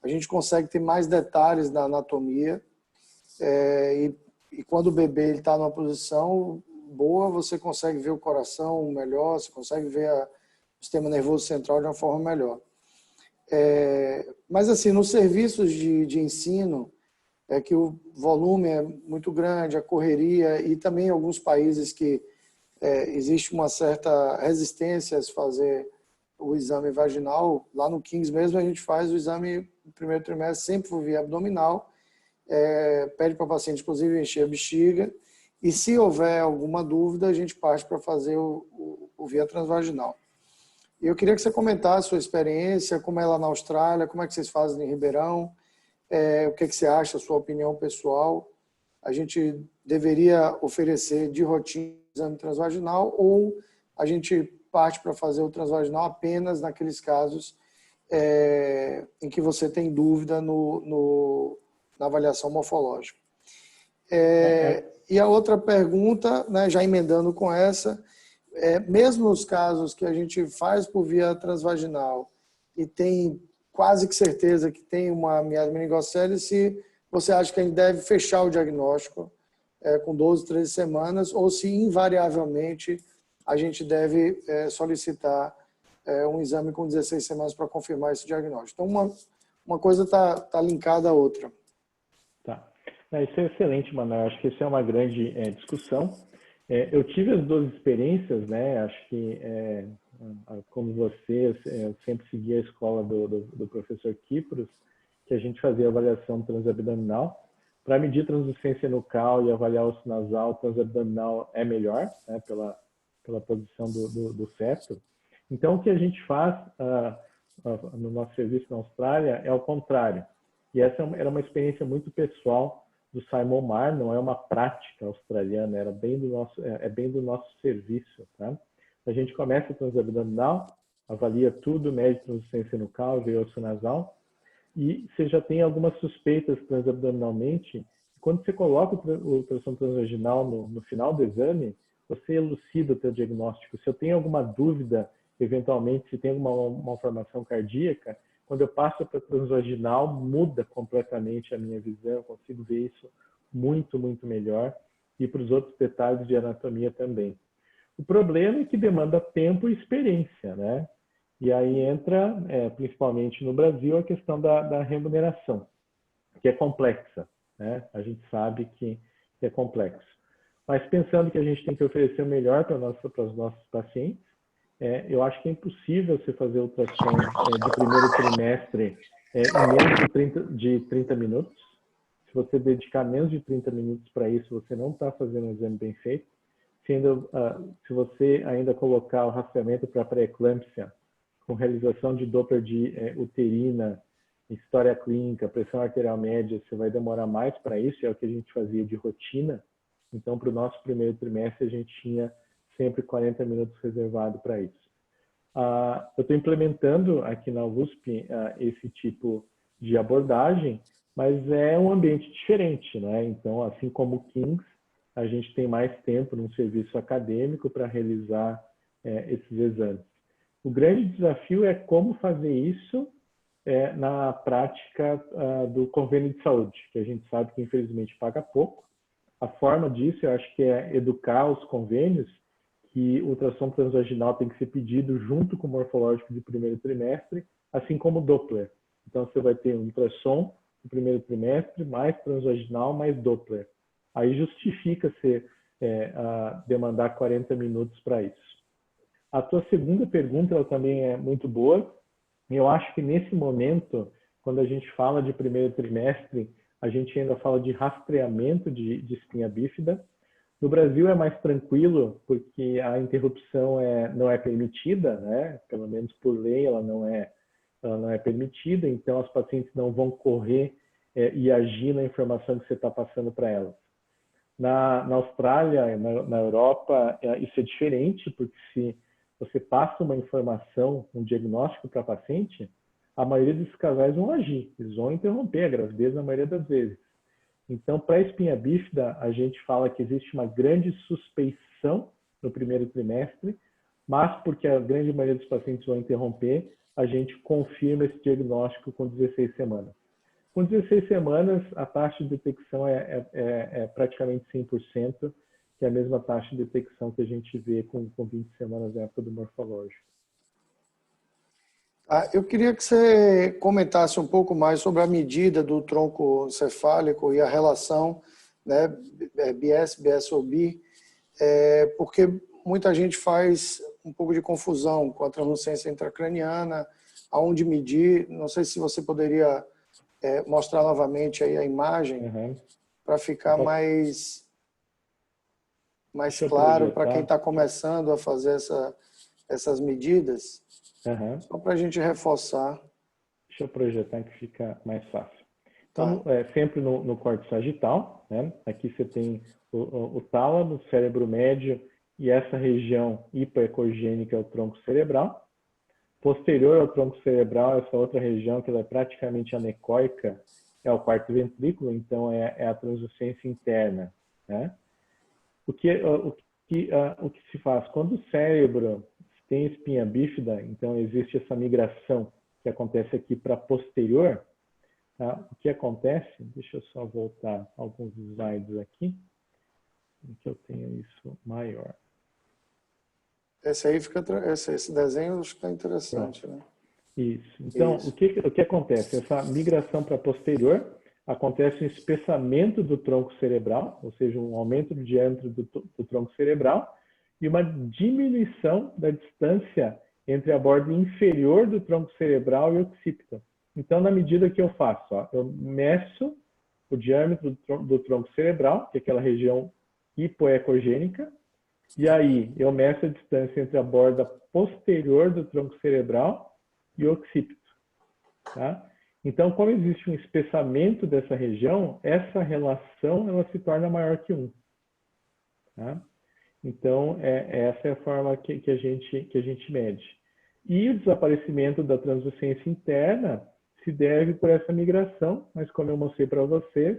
A gente consegue ter mais detalhes da anatomia, e quando o bebê está numa posição boa, você consegue ver o coração melhor, você consegue ver o sistema nervoso central de uma forma melhor. Mas, assim, nos serviços de ensino, que o volume é muito grande, a correria, e também em alguns países que existe uma certa resistência a se fazer o exame vaginal. Lá no Kings mesmo, a gente faz o exame no primeiro trimestre sempre por via abdominal, pede para o paciente, inclusive, encher a bexiga, e se houver alguma dúvida, a gente parte para fazer o via transvaginal. E eu queria que você comentasse a sua experiência, como é lá na Austrália, como é que vocês fazem em Ribeirão, o que você acha, a sua opinião pessoal. A gente deveria oferecer de rotina o exame transvaginal, ou a gente parte para fazer o transvaginal apenas naqueles casos em que você tem dúvida na avaliação morfológica. E a outra pergunta, né, já emendando com essa, mesmo nos casos que a gente faz por via transvaginal e tem quase que certeza que tem uma miase meningocele, se você acha que a gente deve fechar o diagnóstico com 12, 13 semanas, ou se invariavelmente a gente deve solicitar um exame com 16 semanas para confirmar esse diagnóstico. Então, uma coisa está linkada à outra. Tá. Isso é excelente, Manuel. Acho que isso é uma grande discussão. Eu tive as duas experiências, né? Acho que, como você, eu sempre segui a escola do professor Kipros, que a gente fazia avaliação transabdominal. Para medir translucência nucal e avaliar o osso nasal, transabdominal é melhor, né? Pela posição do feto. Então, o que a gente faz no nosso serviço na Austrália é o contrário. E essa era uma experiência muito pessoal do Simon Marr, não é uma prática australiana, é bem do nosso serviço. Tá? A gente começa o transabdominal, avalia tudo, mede translucência nucal, vê osso nasal, e você já tem algumas suspeitas transabdominalmente. Quando você coloca o ultrassom transvaginal no final do exame, você elucida o teu diagnóstico. Se eu tenho alguma dúvida, eventualmente, se tem alguma malformação cardíaca, quando eu passo para transvaginal, muda completamente a minha visão, eu consigo ver isso muito, muito melhor, e para os outros detalhes de anatomia também. O problema é que demanda tempo e experiência, né? E aí entra, principalmente no Brasil, a questão da remuneração, que é complexa, né? A gente sabe que é complexo. Mas pensando que a gente tem que oferecer o melhor para os nossos pacientes, eu acho que é impossível você fazer ultrassom de primeiro trimestre em menos de 30 minutos. Se você dedicar menos de 30 minutos para isso, você não está fazendo um exame bem feito. Se você ainda colocar o rastreamento para pré-eclâmpsia, com realização de Doppler de uterina, história clínica, pressão arterial média, você vai demorar mais para isso, é o que a gente fazia de rotina. Então, para o nosso primeiro trimestre, a gente tinha sempre 40 minutos reservado para isso. Eu estou implementando aqui na USP esse tipo de abordagem, mas é um ambiente diferente, né? Então, assim como o Kings, a gente tem mais tempo num serviço acadêmico para realizar esses exames. O grande desafio é como fazer isso na prática do convênio de saúde, que a gente sabe que infelizmente paga pouco. A forma disso, eu acho que é educar os convênios que o ultrassom transvaginal tem que ser pedido junto com o morfológico de primeiro trimestre, assim como o Doppler. Então, você vai ter um ultrassom no primeiro trimestre, mais transvaginal, mais Doppler. Aí justifica você demandar 40 minutos para isso. A tua segunda pergunta ela também é muito boa. Eu acho que nesse momento, quando a gente fala de primeiro trimestre, a gente ainda fala de rastreamento de espinha bífida. No Brasil é mais tranquilo, porque a interrupção não é permitida, né? Pelo menos por lei ela não é permitida, então as pacientes não vão correr e agir na informação que você está passando para elas. Na Austrália, na Europa, isso é diferente, porque se você passa uma informação, um diagnóstico para a paciente, a maioria dos casais vão agir, eles vão interromper a gravidez na maioria das vezes. Então, para a espinha bífida, a gente fala que existe uma grande suspeição no primeiro trimestre, mas porque a grande maioria dos pacientes vão interromper, a gente confirma esse diagnóstico com 16 semanas. Com 16 semanas, a taxa de detecção é praticamente 100%, que é a mesma taxa de detecção que a gente vê com 20 semanas na época do morfológico. Eu queria que você comentasse um pouco mais sobre a medida do tronco cefálico e a relação, né, BS, BSOB, porque muita gente faz um pouco de confusão com a translucência intracraniana, aonde medir. Não sei se você poderia mostrar novamente aí a imagem para ficar mais claro para quem está começando a fazer essas medidas. Só para a gente reforçar. Deixa eu projetar que fica mais fácil. Então, sempre no córtex sagital, né? Aqui você tem o tálamo, o cérebro médio e essa região hipoecogênica é o tronco cerebral. Posterior ao tronco cerebral, essa outra região que ela é praticamente anecoica, é o quarto ventrículo, então é a translucência interna, né? O que se faz? Quando o cérebro tem espinha bífida, então existe essa migração que acontece aqui para posterior. Tá? O que acontece? Deixa eu só voltar alguns slides aqui, em que eu tenho isso maior. Esse desenho fica interessante, né? Isso. Então, isso. O que acontece? Essa migração para posterior acontece um espessamento do tronco cerebral, ou seja, um aumento do diâmetro do tronco cerebral, e uma diminuição da distância entre a borda inferior do tronco cerebral e o occipito. Então, na medida que eu faço, eu meço o diâmetro do tronco cerebral, que é aquela região hipoecogênica, e aí eu meço a distância entre a borda posterior do tronco cerebral e o occipito. Tá? Então, como existe um espessamento dessa região, essa relação ela se torna maior que 1. Tá? Então, essa é a forma que a gente mede. E o desaparecimento da translucência interna se deve por essa migração, mas como eu mostrei para vocês,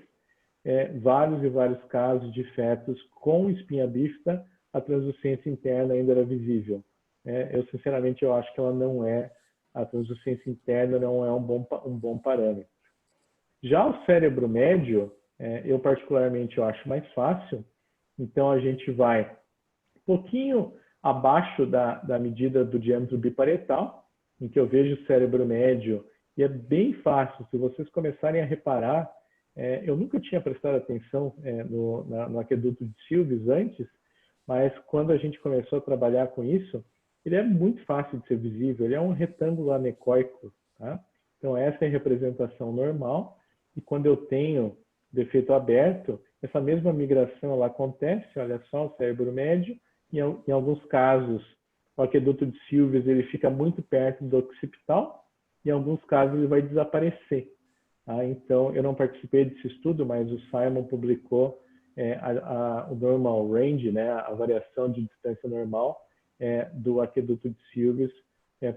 vários e vários casos de fetos com espinha bífida, a translucência interna ainda era visível. Eu, sinceramente, eu acho que a translucência interna não é um bom parâmetro. Já o cérebro médio, eu particularmente eu acho mais fácil, então a gente vai um pouquinho abaixo da medida do diâmetro biparietal, em que eu vejo o cérebro médio, e é bem fácil, se vocês começarem a reparar, eu nunca tinha prestado atenção no aqueduto de Silves antes, mas quando a gente começou a trabalhar com isso, ele é muito fácil de ser visível, ele é um retângulo anecoico, tá? Então essa é a representação normal, e quando eu tenho defeito aberto, essa mesma migração ela acontece, olha só, o cérebro médio, e em alguns casos o aqueduto de Silves ele fica muito perto do occipital, e em alguns casos ele vai desaparecer. Tá? Então eu não participei desse estudo, mas o Simon publicou o normal range, né, a variação de distância normal do aqueduto de Silves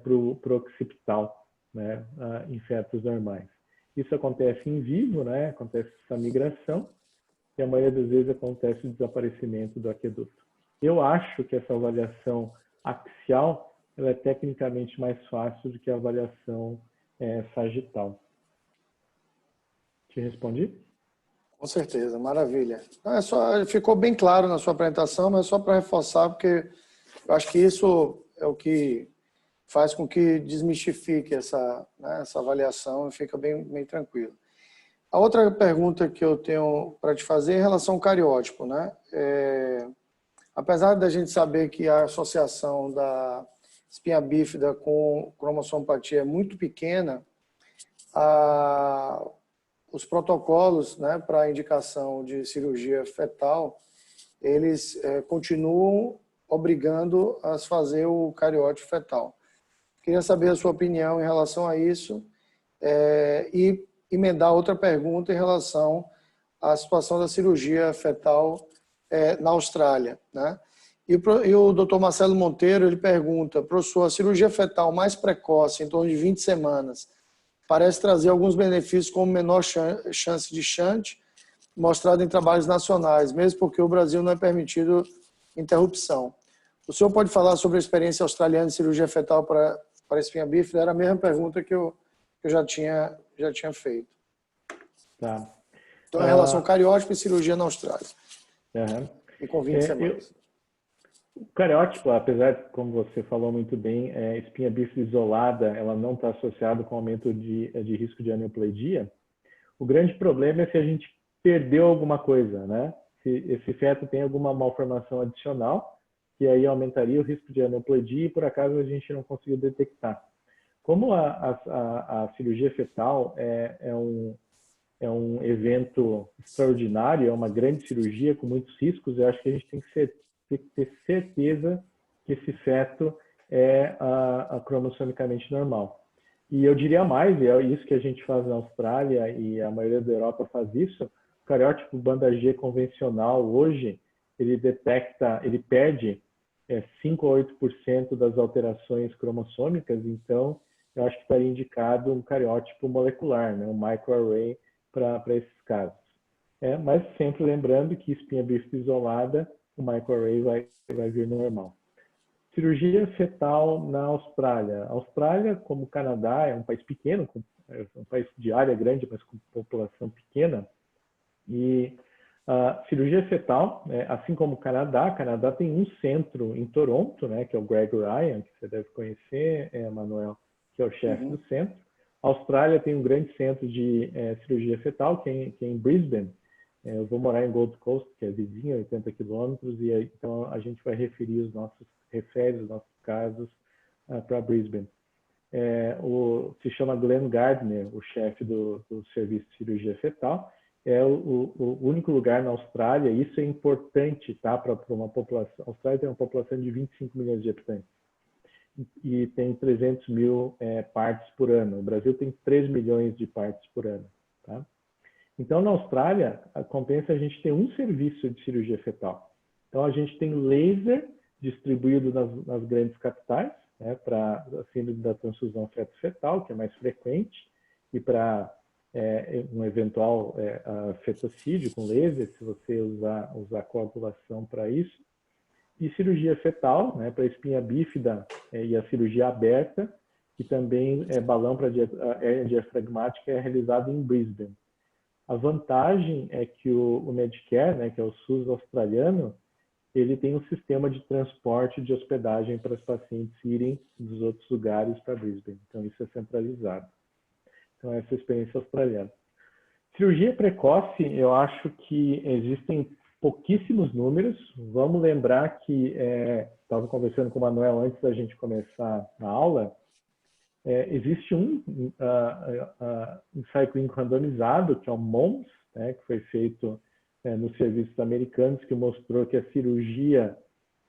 para o occipital, né, em fetos normais. Isso acontece em vivo, né, acontece essa migração, e a maioria das vezes acontece o desaparecimento do aqueduto. Eu acho que essa avaliação axial ela é tecnicamente mais fácil do que a avaliação sagital. Te respondi? Com certeza, maravilha. Ficou bem claro na sua apresentação, mas só para reforçar, porque eu acho que isso é o que faz com que desmistifique essa avaliação e fica bem tranquilo. A outra pergunta que eu tenho para te fazer é em relação ao cariótipo, né? Apesar da gente saber que a associação da espinha bífida com cromossomopatia é muito pequena, os protocolos, né, para indicação de cirurgia fetal, eles continuam obrigando a fazer o cariótipo fetal. Queria saber a sua opinião em relação a isso e emendar outra pergunta em relação a situação da cirurgia fetal na Austrália, né? E o Dr. Marcelo Monteiro, ele pergunta: professor, a cirurgia fetal mais precoce, em torno de 20 semanas, parece trazer alguns benefícios como menor chance de shunt, mostrado em trabalhos nacionais, mesmo porque o Brasil não é permitido interrupção. O senhor pode falar sobre a experiência australiana de cirurgia fetal para espinha bífida? Era a mesma pergunta que eu já tinha feito. Tá. Então, em relação ao cariótipo e cirurgia na Austrália. E com 20 semanas. O cariótipo, apesar de, como você falou muito bem, espinha bífida isolada, ela não está associada com aumento de risco de aneuploidia. O grande problema é se a gente perdeu alguma coisa, né? Se esse feto tem alguma malformação adicional, que aí aumentaria o risco de aneuploidia e por acaso a gente não conseguiu detectar. Como a cirurgia fetal é um evento extraordinário, é uma grande cirurgia com muitos riscos, eu acho que a gente tem que ter certeza que esse feto é cromossomicamente normal. E eu diria mais, e é isso que a gente faz na Austrália e a maioria da Europa faz isso, o cariótipo banda G convencional hoje, ele perde 5 a 8% das alterações cromossômicas, então eu acho que estaria indicado um cariótipo molecular, né, um microarray para esses casos. Mas sempre lembrando que espinha bífida isolada, o microarray vai vir normal. Cirurgia fetal na Austrália. A Austrália, como o Canadá, é um país pequeno, um país de área grande, mas com população pequena. E a cirurgia fetal, assim como o Canadá tem um centro em Toronto, né, que é o Greg Ryan, que você deve conhecer, Manuel, que é o chefe do centro. A Austrália tem um grande centro de cirurgia fetal, que é em Brisbane. Eu vou morar em Gold Coast, que é vizinho, 80 quilômetros, e aí, então a gente vai refere os nossos casos para Brisbane. Se chama Glenn Gardner, o chefe do serviço de cirurgia fetal. É o único lugar na Austrália, e isso é importante, tá, para uma população. A Austrália tem uma população de 25 milhões de habitantes e tem 300 mil partos por ano. O Brasil tem 3 milhões de partos por ano, tá? Então, na Austrália, compensa a gente ter um serviço de cirurgia fetal. Então, a gente tem laser distribuído nas grandes capitais, né, para a síndrome da transfusão feto-fetal, que é mais frequente, e para um eventual fetocídio com laser, se você usar coagulação para isso. E cirurgia fetal, né, para espinha bífida e a cirurgia aberta, que também balão para hérnia diafragmática é realizado em Brisbane. A vantagem é que o Medicare, né, que é o SUS australiano, ele tem um sistema de transporte de hospedagem para os pacientes irem dos outros lugares para Brisbane. Então, isso é centralizado. Então, essa é a experiência australiana. Cirurgia precoce, eu acho que existem pouquíssimos números. Vamos lembrar que, estava conversando com o Manuel antes da gente começar a aula, existe um ensaio clínico randomizado, que é o MOMS, né, que foi feito nos serviços americanos, que mostrou que a cirurgia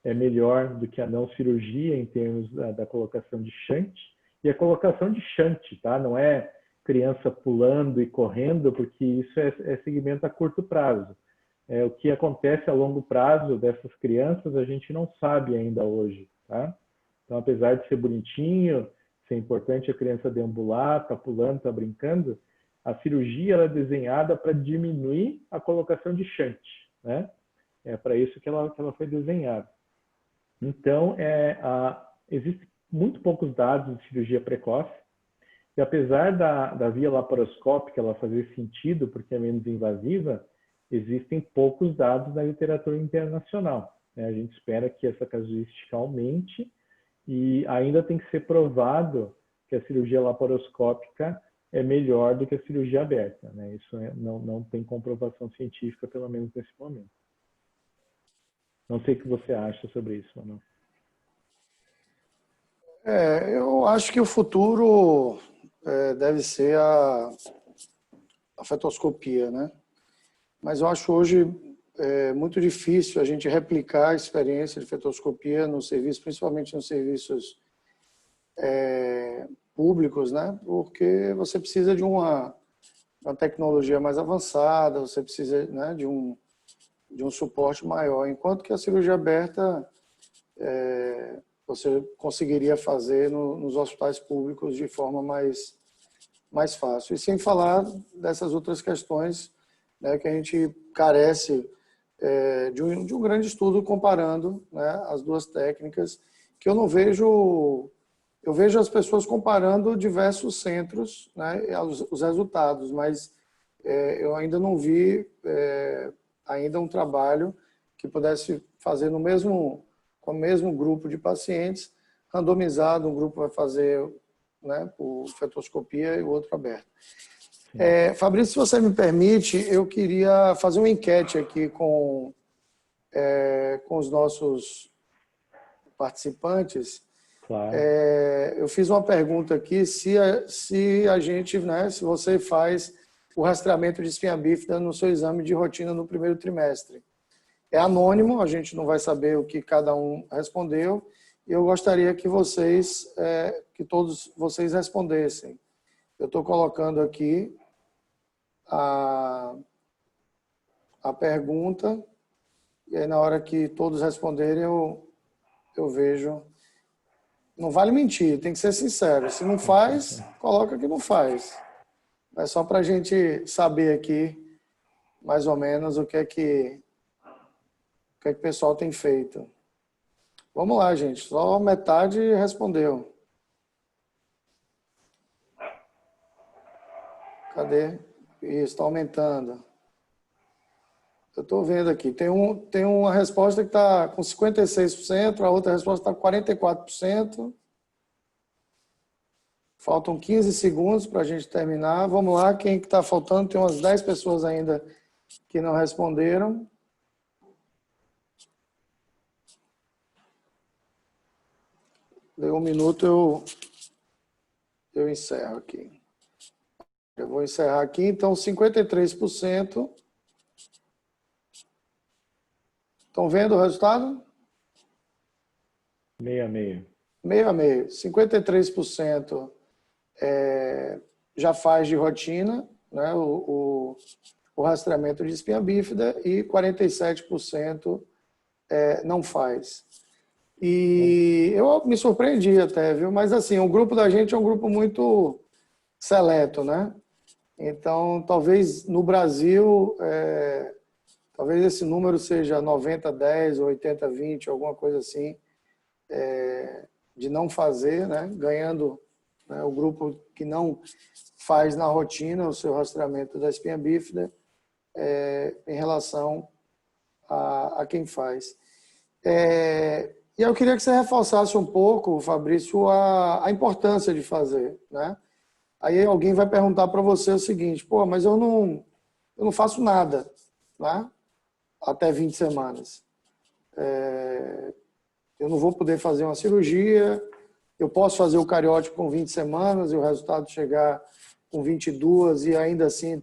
é melhor do que a não cirurgia em termos da colocação de shunt. E a colocação de shunt, tá? Não é criança pulando e correndo, porque isso é segmento a curto prazo. O que acontece a longo prazo dessas crianças, a gente não sabe ainda hoje, tá? Então, apesar de ser bonitinho, ser importante a criança deambular, tá pulando, tá brincando, a cirurgia ela é desenhada para diminuir a colocação de shunt, né? É para isso que ela foi desenhada. Então, existem muito poucos dados de cirurgia precoce, e apesar da via laparoscópica ela fazer sentido, porque é menos invasiva, existem poucos dados na literatura internacional, né? A gente espera que essa casuística aumente, e ainda tem que ser provado que a cirurgia laparoscópica é melhor do que a cirurgia aberta, né? Isso não tem comprovação científica, pelo menos nesse momento. Não sei o que você acha sobre isso, Manu. Eu acho que o futuro deve ser a fetoscopia, né? Mas eu acho hoje muito difícil a gente replicar a experiência de fetoscopia no serviço, principalmente nos serviços públicos, né? Porque você precisa de uma uma tecnologia mais avançada, você precisa, né, de um suporte maior, enquanto que a cirurgia aberta você conseguiria fazer nos hospitais públicos de forma mais fácil. E sem falar dessas outras questões, né, que a gente carece de um grande estudo comparando, né, as duas técnicas, que eu não vejo. Eu vejo as pessoas comparando diversos centros, né, os resultados, mas eu ainda não vi ainda um trabalho que pudesse fazer com o mesmo grupo de pacientes, randomizado, um grupo vai fazer, né, por fetoscopia e o outro aberto. Fabrício, se você me permite, eu queria fazer uma enquete aqui com os nossos participantes. Claro. Eu fiz uma pergunta aqui se a gente, né, se você faz o rastreamento de espinha bífida no seu exame de rotina no primeiro trimestre. É anônimo, a gente não vai saber o que cada um respondeu. E eu gostaria que que todos vocês respondessem. Eu estou colocando aqui a pergunta, e aí na hora que todos responderem, eu vejo. Não vale mentir, tem que ser sincero. Se não faz, coloca que não faz. É só para a gente saber aqui, mais ou menos, o que é que o pessoal tem feito. Vamos lá, gente. Só metade respondeu. Cadê? Isso, está aumentando. Eu estou vendo aqui. Tem uma resposta que está com 56%, a outra resposta está com 44%. Faltam 15 segundos para a gente terminar. Vamos lá, quem está faltando? Tem umas 10 pessoas ainda que não responderam. Deu um minuto, eu encerro aqui. Eu vou encerrar aqui. Então, 53%. Estão vendo o resultado? Meio a meio. Meio a meio. 53% já faz de rotina, né, o rastreamento de espinha bífida, e 47% não faz. E eu me surpreendi até, viu? Mas assim, o grupo da gente é um grupo muito seleto, né? Então, talvez no Brasil, talvez esse número seja 90-10 ou 80-20, alguma coisa assim, de não fazer, né? Ganhando, né, o grupo que não faz na rotina o seu rastreamento da espinha bífida em relação a quem faz. E eu queria que você reforçasse um pouco, Fabrício, a importância de fazer, né? Aí alguém vai perguntar para você o seguinte: pô, mas eu não faço nada, né? Até 20 semanas. Eu não vou poder fazer uma cirurgia, eu posso fazer o cariótipo com 20 semanas e o resultado chegar com 22 e ainda assim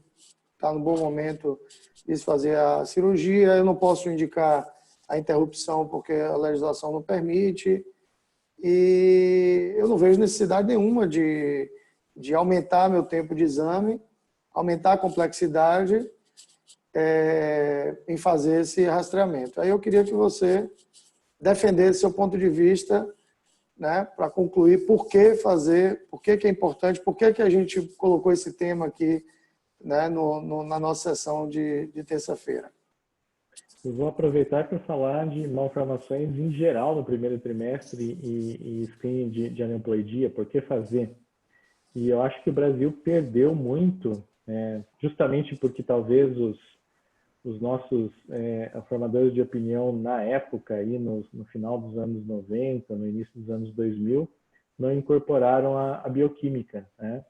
está no bom momento de se fazer a cirurgia. Eu não posso indicar a interrupção porque a legislação não permite. E eu não vejo necessidade nenhuma de aumentar meu tempo de exame, aumentar a complexidade em fazer esse rastreamento. Aí eu queria que você defendesse seu ponto de vista, né, para concluir por que fazer, por que é importante, por que a gente colocou esse tema aqui, né, na nossa sessão de terça-feira. Eu vou aproveitar para falar de malformações em geral no primeiro trimestre e screening de aneuploidia, por que fazer? E eu acho que o Brasil perdeu muito, justamente porque talvez os nossos formadores de opinião na época, aí no final dos anos 90, no início dos anos 2000, não incorporaram a bioquímica, né?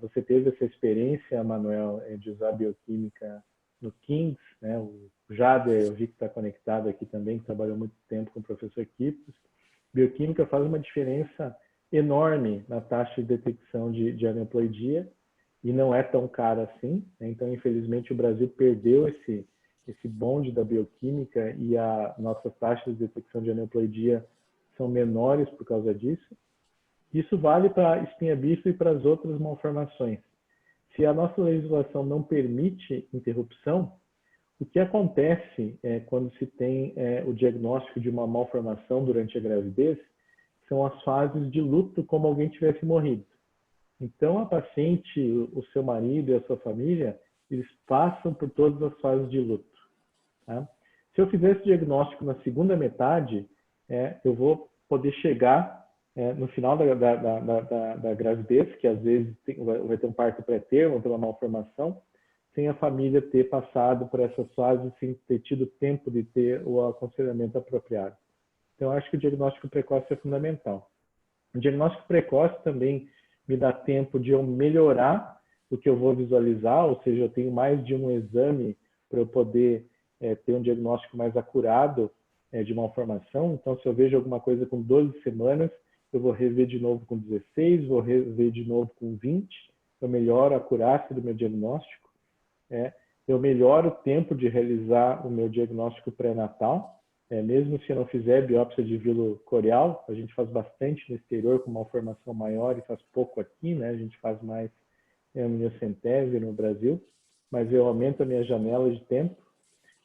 Você teve essa experiência, Manuel, de usar a bioquímica no Kings, né? O Jader, eu vi que está conectado aqui também, que trabalhou muito tempo com o professor Kipps. Bioquímica faz uma diferença enorme na taxa de detecção de aneuploidia e não é tão cara assim, né? Então, infelizmente, o Brasil perdeu esse bonde da bioquímica e a nossa taxa de detecção de aneuploidia são menores por causa disso. Isso vale para a espinha bífida e para as outras malformações. se a nossa legislação não permite interrupção, o que acontece quando se tem o diagnóstico de uma malformação durante a gravidez são as fases de luto, como alguém tivesse morrido. Então, a paciente, o seu marido e a sua família, eles passam por todas as fases de luto. Tá? Se eu fizer esse diagnóstico na segunda metade, eu vou poder chegar no final da gravidez, que às vezes vai ter um parto pré-termo pela malformação, sem a família ter passado por essas fases, sem ter tido tempo de ter o aconselhamento apropriado. Então, eu acho que o diagnóstico precoce é fundamental. O diagnóstico precoce também me dá tempo de eu melhorar o que eu vou visualizar, ou seja, eu tenho mais de um exame para eu poder ter um diagnóstico mais acurado de malformação. Então, se eu vejo alguma coisa com 12 semanas, eu vou rever de novo com 16, vou rever de novo com 20, eu melhoro a acurácia do meu diagnóstico. Eu melhoro o tempo de realizar o meu diagnóstico pré-natal, mesmo se eu não fizer biópsia de vilo coreal, a gente faz bastante no exterior com malformação maior e faz pouco aqui, né? A gente faz mais amniocentese no Brasil, mas eu aumento a minha janela de tempo.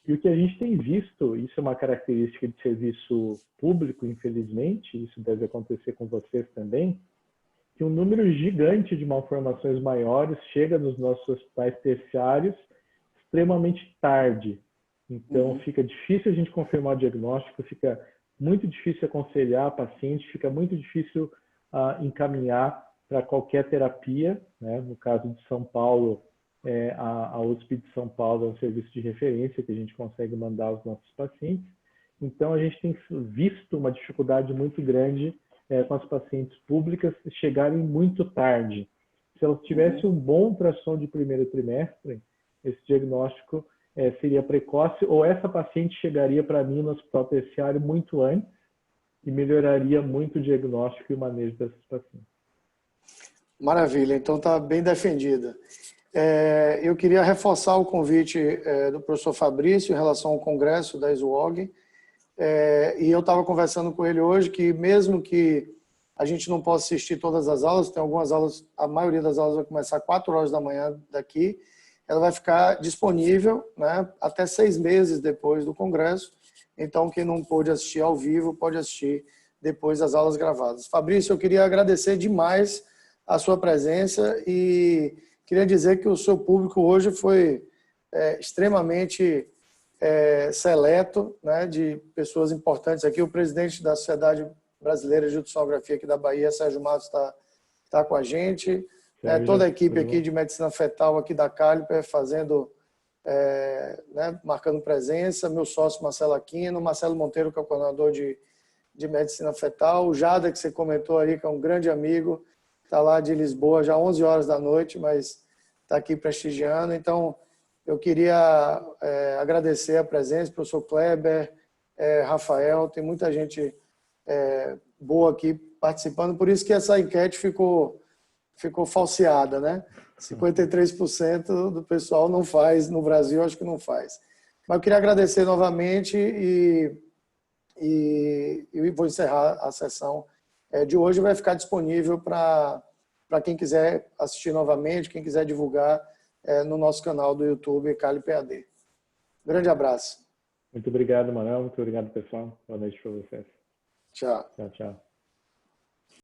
E o que a gente tem visto, isso é uma característica de serviço público, infelizmente, isso deve acontecer com vocês também, que um número gigante de malformações maiores chega nos nossos hospitais terciários extremamente tarde. Então, fica difícil a gente confirmar o diagnóstico, fica muito difícil aconselhar a paciente, fica muito difícil encaminhar para qualquer terapia, né? No caso de São Paulo, a USP de São Paulo é um serviço de referência que a gente consegue mandar aos nossos pacientes. Então, a gente tem visto uma dificuldade muito grande com as pacientes públicas chegarem muito tarde. Se elas tivessem um bom ultrassom de primeiro trimestre, esse diagnóstico seria precoce, ou essa paciente chegaria para mim no hospital terciário muito antes e melhoraria muito o diagnóstico e o manejo desses pacientes. Maravilha, então está bem defendida. Eu queria reforçar o convite do professor Fabrício em relação ao congresso da ESUOG. E eu estava conversando com ele hoje que mesmo que a gente não possa assistir todas as aulas, tem algumas aulas, a maioria das aulas vai começar 4 horas da manhã daqui, ela vai ficar disponível, né, até 6 meses depois do congresso. Então, quem não pôde assistir ao vivo, pode assistir depois das aulas gravadas. Fabrício, eu queria agradecer demais a sua presença e queria dizer que o seu público hoje foi extremamente seleto, né, de pessoas importantes aqui. O presidente da Sociedade Brasileira de Ultrassonografia aqui da Bahia, Sérgio Matos, está com a gente. Toda a equipe aqui de medicina fetal aqui da Caliper fazendo, marcando presença. Meu sócio Marcelo Aquino, Marcelo Monteiro, que é o coordenador de medicina fetal. O Jada, que você comentou aí, que é um grande amigo, está lá de Lisboa, já 11 horas da noite, mas está aqui prestigiando. Então, eu queria agradecer a presença, professor Kleber, Rafael, tem muita gente boa aqui participando, por isso que essa enquete ficou falseada, né? 53% do pessoal não faz, no Brasil acho que não faz. Mas eu queria agradecer novamente e vou encerrar a sessão de hoje, vai ficar disponível para quem quiser assistir novamente, quem quiser divulgar no nosso canal do YouTube, Caliper AD. Grande abraço. Muito obrigado, Manuel. Muito obrigado, pessoal. Boa noite para vocês. Tchau. Tchau, tchau.